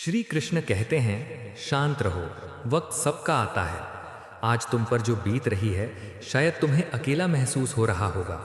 श्री कृष्ण कहते हैं, शांत रहो, वक्त सबका आता है। आज तुम पर जो बीत रही है शायद तुम्हें अकेला महसूस हो रहा होगा,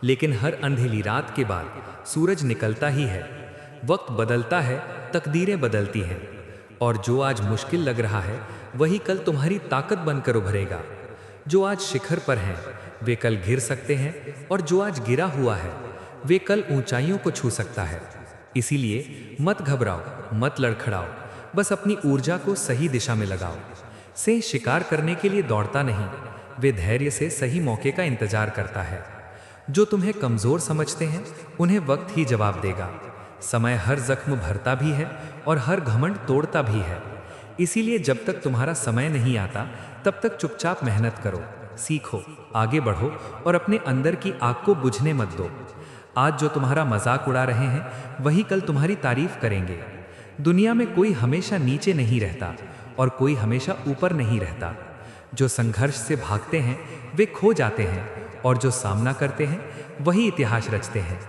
लेकिन हर अंधेरी रात के बाद सूरज निकलता ही है। वक्त बदलता है, तकदीरें बदलती हैं, और जो आज मुश्किल लग रहा है वही कल तुम्हारी ताकत बनकर उभरेगा। जो आज शिखर पर हैं वे कल गिर सकते हैं, और जो आज गिरा हुआ है वे कल ऊंचाइयों को छू सकता है। इसीलिए मत घबराओ, मत लड़खड़ाओ, बस अपनी ऊर्जा को सही दिशा में लगाओ। सिंह शिकार करने के लिए दौड़ता नहीं, वे धैर्य से सही मौके का इंतजार करता है। जो तुम्हें कमजोर समझते हैं उन्हें वक्त ही जवाब देगा। समय हर जख्म भरता भी है और हर घमंड तोड़ता भी है। इसीलिए जब तक तुम्हारा समय नहीं आता तब तक चुपचाप मेहनत करो, सीखो, आगे बढ़ो और अपने अंदर की आग को बुझने मत दो। आज जो तुम्हारा मजाक उड़ा रहे हैं वही कल तुम्हारी तारीफ करेंगे। दुनिया में कोई हमेशा नीचे नहीं रहता और कोई हमेशा ऊपर नहीं रहता। जो संघर्ष से भागते हैं वे खो जाते हैं, और जो सामना करते हैं वही इतिहास रचते हैं।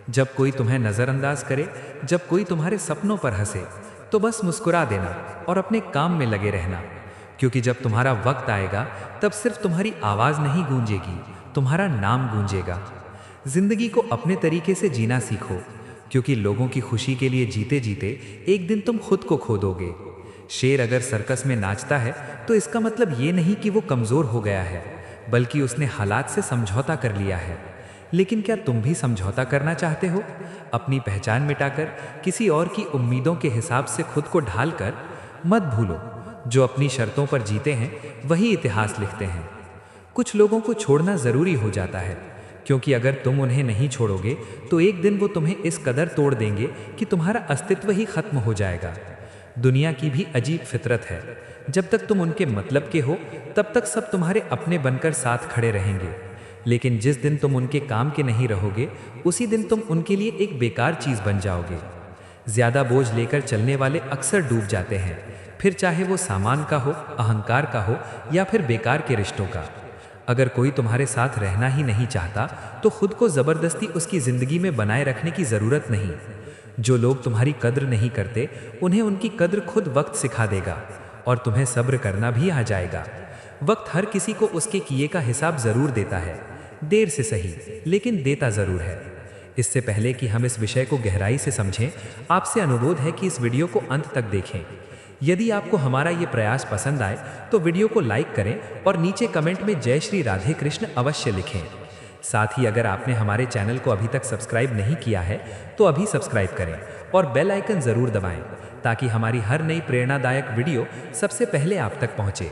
जब कोई तुम्हें नज़रअंदाज करे, जब कोई तुम्हारे सपनों पर हंसे, तो बस मुस्कुरा देना और अपने काम में लगे रहना। क्योंकि जब तुम्हारा वक्त आएगा तब सिर्फ तुम्हारी आवाज़ नहीं गूंजेगी, तुम्हारा नाम गूंजेगा। जिंदगी को अपने तरीके से जीना सीखो, क्योंकि लोगों की खुशी के लिए जीते जीते एक दिन तुम खुद को खो दोगे। शेर अगर सर्कस में नाचता है तो इसका मतलब ये नहीं कि वो कमज़ोर हो गया है, बल्कि उसने हालात से समझौता कर लिया है। लेकिन क्या तुम भी समझौता करना चाहते हो? अपनी पहचान मिटाकर, किसी और की उम्मीदों के हिसाब से खुद को ढालकर? मत भूलो, जो अपनी शर्तों पर जीते हैं वही इतिहास लिखते हैं। कुछ लोगों को छोड़ना ज़रूरी हो जाता है, क्योंकि अगर तुम उन्हें नहीं छोड़ोगे तो एक दिन वो तुम्हें इस कदर तोड़ देंगे कि तुम्हारा अस्तित्व ही खत्म हो जाएगा। दुनिया की भी अजीब फितरत है, जब तक तुम उनके मतलब के हो तब तक सब तुम्हारे अपने बनकर साथ खड़े रहेंगे। लेकिन जिस दिन तुम उनके काम के नहीं रहोगे उसी दिन तुम उनके लिए एक बेकार चीज़ बन जाओगे। ज़्यादा बोझ लेकर चलने वाले अक्सर डूब जाते हैं, फिर चाहे वो सामान का हो, अहंकार का हो या फिर बेकार के रिश्तों का। अगर कोई तुम्हारे साथ रहना ही नहीं चाहता तो खुद को ज़बरदस्ती उसकी ज़िंदगी में बनाए रखने की ज़रूरत नहीं। जो लोग तुम्हारी कद्र नहीं करते उन्हें उनकी कद्र खुद वक्त सिखा देगा, और तुम्हें सब्र करना भी आ जाएगा। वक्त हर किसी को उसके किए का हिसाब ज़रूर देता है, देर से सही, लेकिन देता ज़रूर है। इससे पहले कि हम इस विषय को गहराई से समझें, आपसे अनुरोध है कि इस वीडियो को अंत तक देखें। यदि आपको हमारा ये प्रयास पसंद आए तो वीडियो को लाइक करें और नीचे कमेंट में जय श्री राधे कृष्ण अवश्य लिखें। साथ ही अगर आपने हमारे चैनल को अभी तक सब्सक्राइब नहीं किया है तो अभी सब्सक्राइब करें और बेल आइकन ज़रूर दबाएं, ताकि हमारी हर नई प्रेरणादायक वीडियो सबसे पहले आप तक पहुँचे।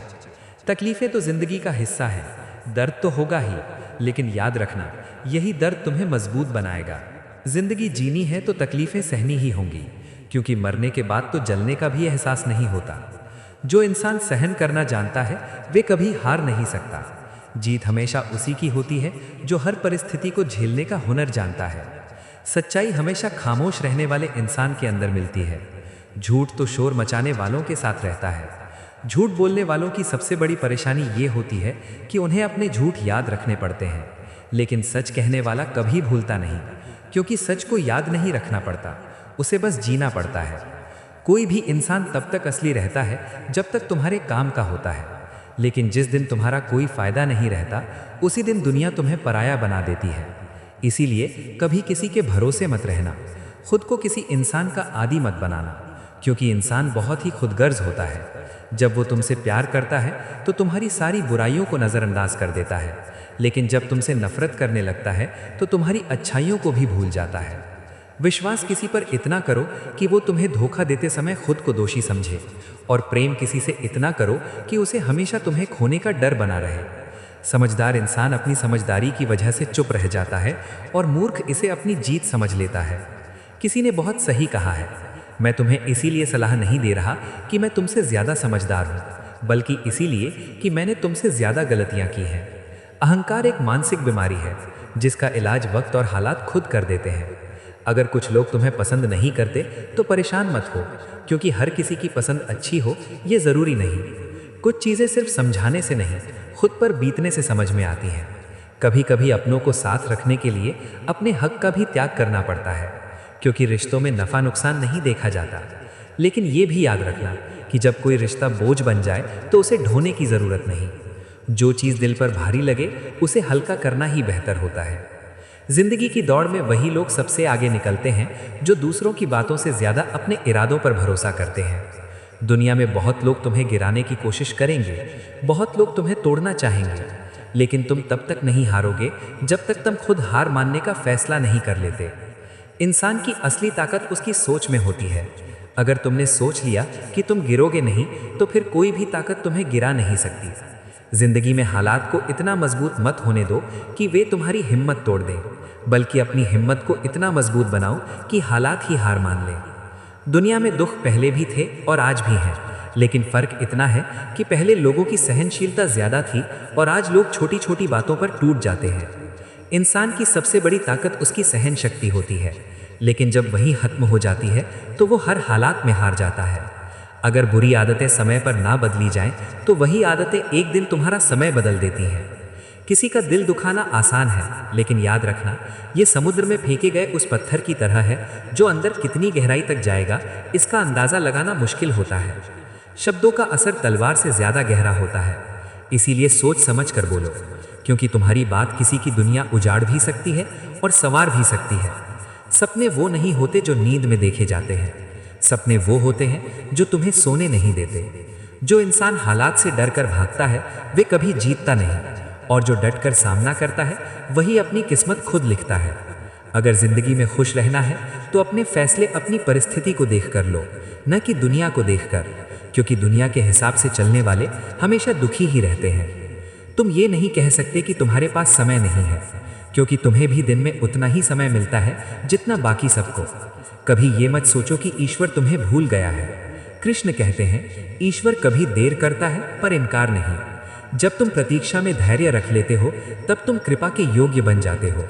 तकलीफ़ें तो ज़िंदगी का हिस्सा है, दर्द तो होगा ही, लेकिन याद रखना यही दर्द तुम्हें मजबूत बनाएगा। ज़िंदगी जीनी है तो तकलीफ़ें सहनी ही होंगी, क्योंकि मरने के बाद तो जलने का भी एहसास नहीं होता। जो इंसान सहन करना जानता है वे कभी हार नहीं सकता। जीत हमेशा उसी की होती है जो हर परिस्थिति को झेलने का हुनर जानता है। सच्चाई हमेशा खामोश रहने वाले इंसान के अंदर मिलती है। झूठ तो शोर मचाने वालों के साथ रहता है। झूठ बोलने वालों की सबसे बड़ी परेशानी ये होती है कि उन्हें अपने झूठ याद रखने पड़ते हैं, लेकिन सच कहने वाला कभी भूलता नहीं, क्योंकि सच को याद नहीं रखना पड़ता, उसे बस जीना पड़ता है। कोई भी इंसान तब तक असली रहता है जब तक तुम्हारे काम का होता है, लेकिन जिस दिन तुम्हारा कोई फायदा नहीं रहता उसी दिन दुनिया तुम्हें पराया बना देती है। इसीलिए कभी किसी के भरोसे मत रहना, खुद को किसी इंसान का आदी मत बनाना, क्योंकि इंसान बहुत ही खुदगर्ज होता है। जब वो तुमसे प्यार करता है तो तुम्हारी सारी बुराइयों को नज़रअंदाज कर देता है, लेकिन जब तुमसे नफरत करने लगता है तो तुम्हारी अच्छाइयों को भी भूल जाता है। विश्वास किसी पर इतना करो कि वो तुम्हें धोखा देते समय खुद को दोषी समझे, और प्रेम किसी से इतना करो कि उसे हमेशा तुम्हें खोने का डर बना रहे। समझदार इंसान अपनी समझदारी की वजह से चुप रह जाता है, और मूर्ख इसे अपनी जीत समझ लेता है। किसी ने बहुत सही कहा है, मैं तुम्हें इसीलिए सलाह नहीं दे रहा कि मैं तुमसे ज़्यादा समझदार हूँ, बल्कि इसीलिए कि मैंने तुमसे ज़्यादा गलतियाँ की हैं। अहंकार एक मानसिक बीमारी है जिसका इलाज वक्त और हालात खुद कर देते हैं। अगर कुछ लोग तुम्हें पसंद नहीं करते तो परेशान मत हो, क्योंकि हर किसी की पसंद अच्छी हो ये ज़रूरी नहीं। कुछ चीज़ें सिर्फ समझाने से नहीं, खुद पर बीतने से समझ में आती हैं। कभी कभी अपनों को साथ रखने के लिए अपने हक का भी त्याग करना पड़ता है, क्योंकि रिश्तों में नफ़ा नुकसान नहीं देखा जाता, लेकिन ये भी याद रखना कि जब कोई रिश्ता बोझ बन जाए तो उसे ढोने की ज़रूरत नहीं। जो चीज़ दिल पर भारी लगे उसे हल्का करना ही बेहतर होता है। जिंदगी की दौड़ में वही लोग सबसे आगे निकलते हैं जो दूसरों की बातों से ज़्यादा अपने इरादों पर भरोसा करते हैं। दुनिया में बहुत लोग तुम्हें गिराने की कोशिश करेंगे, बहुत लोग तुम्हें तोड़ना चाहेंगे, लेकिन तुम तब तक नहीं हारोगे जब तक तुम खुद हार मानने का फैसला नहीं कर लेते। इंसान की असली ताकत उसकी सोच में होती है। अगर तुमने सोच लिया कि तुम गिरोगे नहीं, तो फिर कोई भी ताकत तुम्हें गिरा नहीं सकती। जिंदगी में हालात को इतना मजबूत मत होने दो कि वे तुम्हारी हिम्मत तोड़ दें, बल्कि अपनी हिम्मत को इतना मजबूत बनाओ कि हालात ही हार मान लें। दुनिया में दुख पहले भी थे और आज भी हैं, लेकिन फर्क इतना है कि पहले लोगों की सहनशीलता ज्यादा थी और आज लोग छोटी छोटी बातों पर टूट जाते हैं। इंसान की सबसे बड़ी ताकत उसकी सहन शक्ति होती है, लेकिन जब वही खत्म हो जाती है तो वो हर हालात में हार जाता है। अगर बुरी आदतें समय पर ना बदली जाएं, तो वही आदतें एक दिन तुम्हारा समय बदल देती हैं। किसी का दिल दुखाना आसान है, लेकिन याद रखना ये समुद्र में फेंके गए उस पत्थर की तरह है जो अंदर कितनी गहराई तक जाएगा इसका अंदाज़ा लगाना मुश्किल होता है। शब्दों का असर तलवार से ज़्यादा गहरा होता है, इसीलिए सोच समझ कर बोलो, क्योंकि तुम्हारी बात किसी की दुनिया उजाड़ भी सकती है और संवार भी सकती है। सपने वो नहीं होते जो नींद में देखे जाते हैं, सपने वो होते हैं जो तुम्हें सोने नहीं देते। जो इंसान हालात से डर कर भागता है वे कभी जीतता नहीं, और जो डट कर सामना करता है वही अपनी किस्मत खुद लिखता है। अगर जिंदगी में खुश रहना है तो अपने फैसले अपनी परिस्थिति को देख कर लो, न कि दुनिया को देखकर, क्योंकि दुनिया के हिसाब से चलने वाले हमेशा दुखी ही रहते हैं। तुम ये नहीं कह सकते कि तुम्हारे पास समय नहीं है, क्योंकि तुम्हें भी दिन में उतना ही समय मिलता है जितना बाकी सबको। कभी ये मत सोचो कि ईश्वर तुम्हें भूल गया है। कृष्ण कहते हैं, ईश्वर कभी देर करता है पर इनकार नहीं। जब तुम प्रतीक्षा में धैर्य रख लेते हो तब तुम कृपा के योग्य बन जाते हो।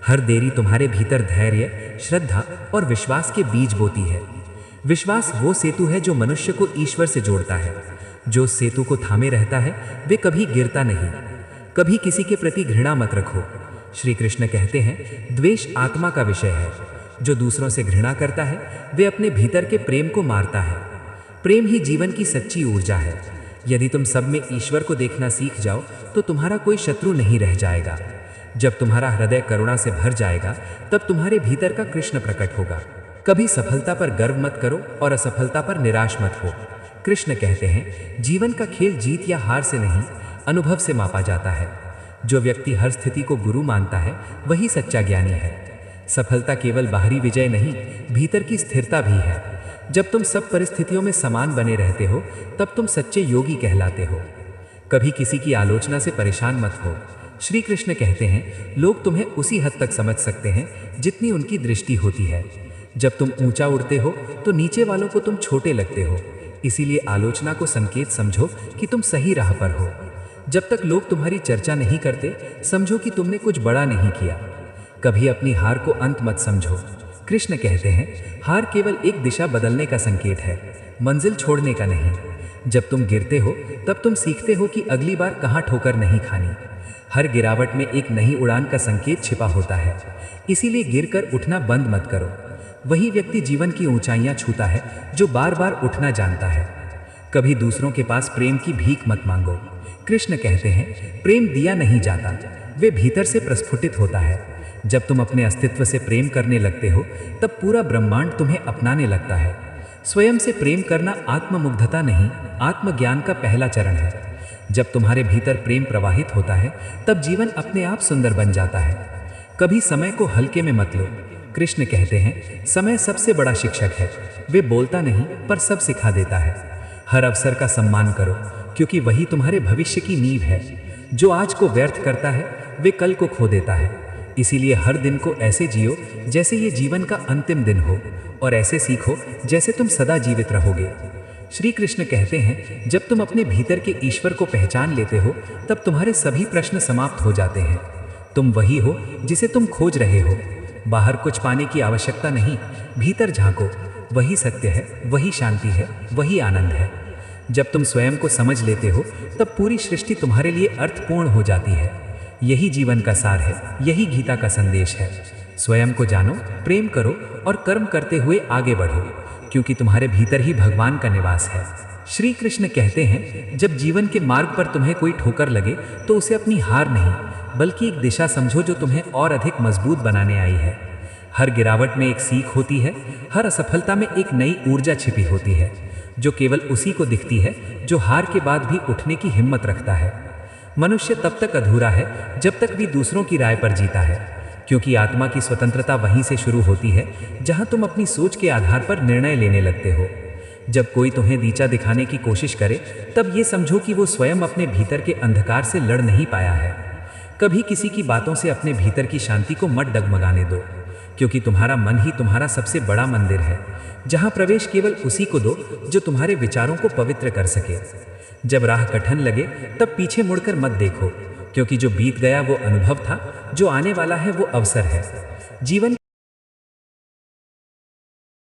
हर देरी तुम्हारे भीतर धैर्य, श्रद्धा और विश्वास के बीज बोती है। विश्वास वो सेतु है जो मनुष्य को ईश्वर से जोड़ता है। जो सेतु को थामे रहता है वे कभी गिरता नहीं। कभी किसी के प्रति घृणा मत रखो। श्री कृष्ण कहते हैं, द्वेष आत्मा का विषय है। जो दूसरों से घृणा करता है वे अपने भीतर के प्रेम को मारता है। प्रेम ही जीवन की सच्ची ऊर्जा है। यदि तुम सब में ईश्वर को देखना सीख जाओ तो तुम्हारा कोई शत्रु नहीं रह जाएगा। जब तुम्हारा हृदय करुणा से भर जाएगा तब तुम्हारे भीतर का कृष्ण प्रकट होगा। कभी सफलता पर गर्व मत करो और असफलता पर निराश मत हो। कृष्ण कहते हैं, जीवन का खेल जीत या हार से नहीं, अनुभव से मापा जाता है। जो व्यक्ति हर स्थिति को गुरु मानता है वही सच्चा ज्ञानी है। सफलता केवल बाहरी विजय नहीं, भीतर की स्थिरता भी है। जब तुम सब परिस्थितियों में समान बने रहते हो तब तुम सच्चे योगी कहलाते हो। कभी किसी की आलोचना से परेशान मत हो। श्री कृष्ण कहते हैं, लोग तुम्हें उसी हद तक समझ सकते हैं जितनी उनकी दृष्टि होती है। जब तुम ऊंचा उड़ते हो तो नीचे वालों को तुम छोटे लगते हो, इसीलिए आलोचना को संकेत समझो कि तुम सही राह पर हो। जब तक लोग तुम्हारी चर्चा नहीं करते समझो कि तुमने कुछ बड़ा नहीं किया। कभी अपनी हार को अंत मत समझो। कृष्ण कहते हैं, हार केवल एक दिशा बदलने का संकेत है, मंजिल छोड़ने का नहीं। जब तुम गिरते हो तब तुम सीखते हो कि अगली बार कहाँ ठोकर नहीं खानी। हर गिरावट में एक नई उड़ान का संकेत छिपा होता है, इसीलिए गिरकर उठना बंद मत करो। वही व्यक्ति जीवन की ऊंचाइयां छूता है जो बार बार उठना जानता है। कभी दूसरों के पास प्रेम की भीख मत मांगो। कृष्ण कहते हैं, प्रेम दिया नहीं जाता, वे भीतर से प्रस्फुटित होता है। जब तुम अपने अस्तित्व से प्रेम करने लगते हो तब पूरा ब्रह्मांड तुम्हें अपनाने लगता है। स्वयं से प्रेम करना आत्ममुग्धता नहीं, आत्मज्ञान का पहला चरण है। जब तुम्हारे भीतर प्रेम प्रवाहित होता है तब जीवन अपने आप सुंदर बन जाता है। कभी समय को हल्के में मत लो। कृष्ण कहते हैं, समय सबसे बड़ा शिक्षक है। वे बोलता नहीं पर सब सिखा देता है। हर अवसर का सम्मान करो, क्योंकि वही तुम्हारे भविष्य की नींव है। जो आज को व्यर्थ करता है वे कल को खो देता है। इसीलिए हर दिन को ऐसे जियो जैसे ये जीवन का अंतिम दिन हो, और ऐसे सीखो जैसे तुम सदा जीवित रहोगे। श्री कृष्ण कहते हैं, जब तुम अपने भीतर के ईश्वर को पहचान लेते हो तब तुम्हारे सभी प्रश्न समाप्त हो जाते हैं। तुम वही हो जिसे तुम खोज रहे हो। बाहर कुछ पाने की आवश्यकता नहीं, भीतर झांको। वही सत्य है, वही शांति है, वही आनंद है। जब तुम स्वयं को समझ लेते हो तब पूरी सृष्टि तुम्हारे लिए अर्थपूर्ण हो जाती है। यही जीवन का सार है, यही गीता का संदेश है। स्वयं को जानो, प्रेम करो और कर्म करते हुए आगे बढ़ो, क्योंकि तुम्हारे भीतर ही भगवान का निवास है। श्री कृष्ण कहते हैं, जब जीवन के मार्ग पर तुम्हें कोई ठोकर लगे तो उसे अपनी हार नहीं बल्कि एक दिशा समझो जो तुम्हें और अधिक मजबूत बनाने आई है। हर गिरावट में एक सीख होती है, हर असफलता में एक नई ऊर्जा छिपी होती है, जो केवल उसी को दिखती है जो हार के बाद भी उठने की हिम्मत रखता है। मनुष्य तब तक अधूरा है जब तक भी दूसरों की राय पर जीता है, क्योंकि आत्मा की स्वतंत्रता वहीं से शुरू होती है जहां तुम अपनी सोच के आधार पर निर्णय लेने लगते हो। जब कोई तुम्हें नीचा दिखाने की कोशिश करे, तब ये समझो कि वो स्वयं अपने भीतर के अंधकार से लड़ नहीं पाया है। कभी किसी की बातों से अपने भीतर की शांति को मत डगमगाने दो, क्योंकि तुम्हारा मन ही तुम्हारा सबसे बड़ा मंदिर है, जहां प्रवेश केवल उसी को दो जो तुम्हारे विचारों को पवित्र कर सके। जब राह कठिन लगे तब पीछे मुड़कर मत देखो, क्योंकि जो बीत गया वो अनुभव था, जो आने वाला है वो अवसर है। जीवन